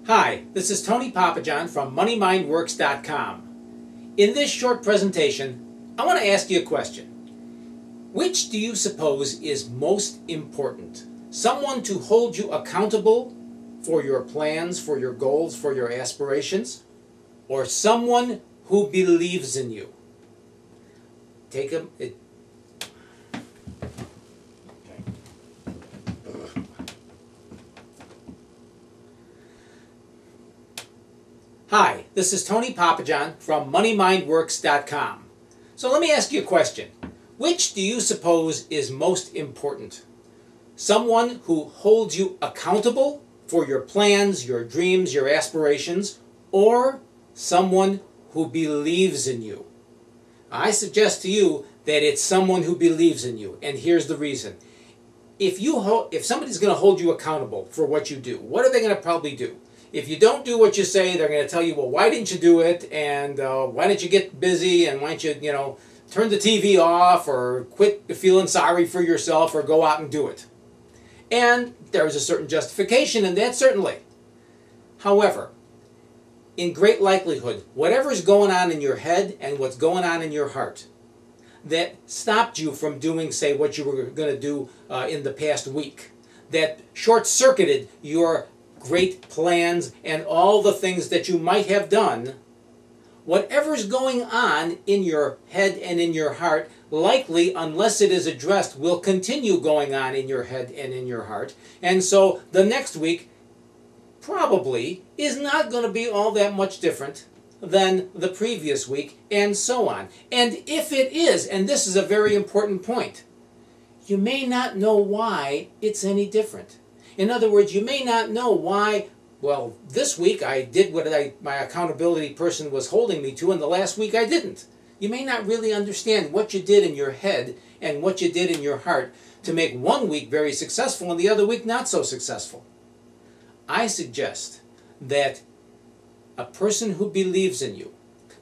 Hi, this is Tony Papajohn from MoneyMindWorks.com. In this short presentation, I want to ask you a question. Which do you suppose is most important? Someone to hold you accountable for your plans, for your goals, for your aspirations? Or someone who believes in you? Take a... Hi, this is Tony Papajohn from MoneyMindWorks.com. So let me ask you a question. Which do you suppose is most important? Someone who holds you accountable for your plans, your dreams, your aspirations, or someone who believes in you? I suggest to you that it's someone who believes in you, and here's the reason. If somebody's going to hold you accountable for what you do, what are they going to probably do? If you don't do what you say, they're going to tell you, well, why didn't you do it? And why didn't you get busy? And why don't you, turn the TV off or quit feeling sorry for yourself or go out and do it? And there's a certain justification in that, certainly. However, in great likelihood, whatever's going on in your head and what's going on in your heart that stopped you from doing, say, what you were going to do in the past week, that short-circuited your great plans and all the things that you might have done, whatever's going on in your head and in your heart, likely, unless it is addressed, will continue going on in your head and in your heart. And so the next week probably is not going to be all that much different than the previous week, and so on. And if it is, and this is a very important point, you may not know why it's any different. In other words, you may not know why, well, this week I did what my accountability person was holding me to, and the last week I didn't. You may not really understand what you did in your head and what you did in your heart to make one week very successful and the other week not so successful. I suggest that a person who believes in you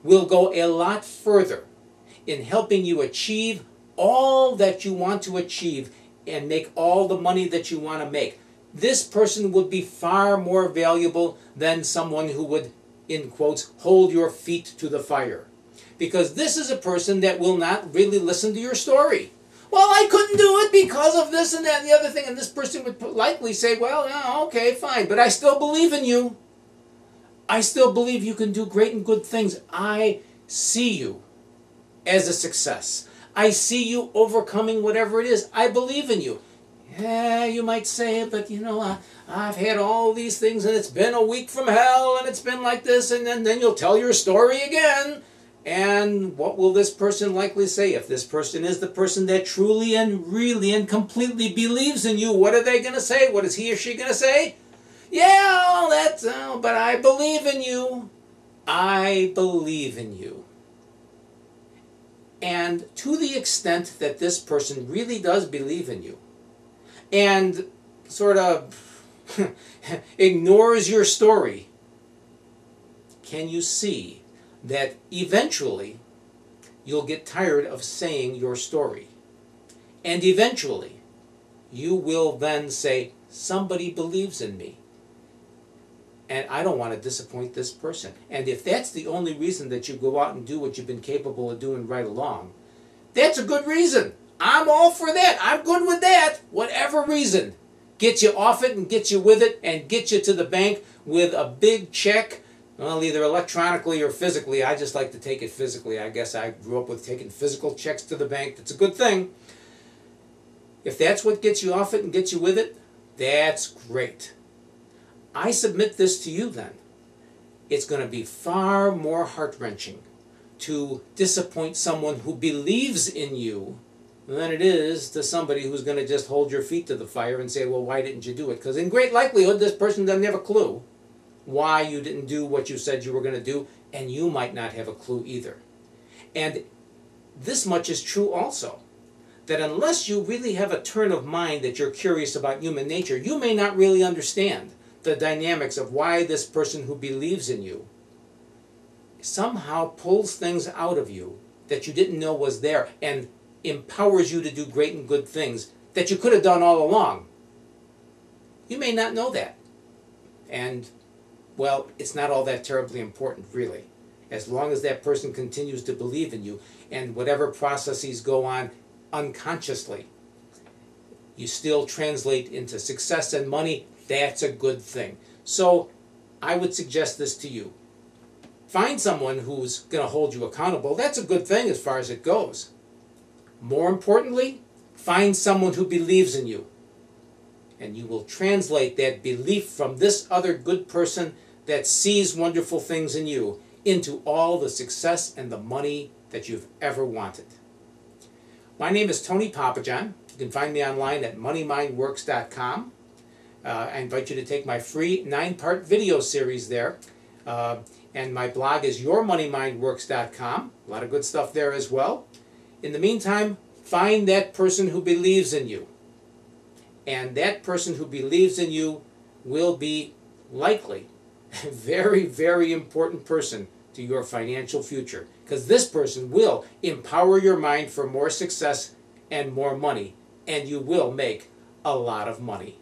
will go a lot further in helping you achieve all that you want to achieve and make all the money that you want to make. This person would be far more valuable than someone who would, in quotes, hold your feet to the fire. Because this is a person that will not really listen to your story. Well, I couldn't do it because of this and that and the other thing. And this person would likely say, well, yeah, okay, fine, but I still believe in you. I still believe you can do great and good things. I see you as a success. I see you overcoming whatever it is. I believe in you. Yeah, you might say, but I've had all these things and it's been a week from hell and it's been like this, and then you'll tell your story again. And what will this person likely say? If this person is the person that truly and really and completely believes in you, what are they going to say? What is he or she going to say? Yeah, but I believe in you. I believe in you. And to the extent that this person really does believe in you, and sort of ignores your story, can you see that eventually you'll get tired of saying your story? And eventually you will then say, somebody believes in me, and I don't want to disappoint this person. And if that's the only reason that you go out and do what you've been capable of doing right along, that's a good reason. I'm all for that. I'm good with that. Whatever reason. Get you off it and get you with it and get you to the bank with a big check. Well, either electronically or physically. I just like to take it physically. I guess I grew up with taking physical checks to the bank. That's a good thing. If that's what gets you off it and gets you with it, that's great. I submit this to you then. It's going to be far more heart-wrenching to disappoint someone who believes in you than it is to somebody who's going to just hold your feet to the fire and say, well, why didn't you do it? Because in great likelihood, this person doesn't have a clue why you didn't do what you said you were going to do, and you might not have a clue either. And this much is true also, that unless you really have a turn of mind that you're curious about human nature, you may not really understand the dynamics of why this person who believes in you somehow pulls things out of you that you didn't know was there and empowers you to do great and good things that you could have done all along. You may not know that. And well, it's not all that terribly important, really. As long as that person continues to believe in you, and whatever processes go on unconsciously, you still translate into success and money, that's a good thing. So I would suggest this to you. Find someone who's going to hold you accountable. That's a good thing as far as it goes. More importantly, find someone who believes in you. And you will translate that belief from this other good person that sees wonderful things in you into all the success and the money that you've ever wanted. My name is Tony Papajohn. You can find me online at MoneyMindWorks.com. I invite you to take my free 9-part video series there. And my blog is YourMoneyMindWorks.com. A lot of good stuff there as well. In the meantime, find that person who believes in you. And that person who believes in you will be likely a very, very important person to your financial future. Because this person will empower your mind for more success and more money. And you will make a lot of money.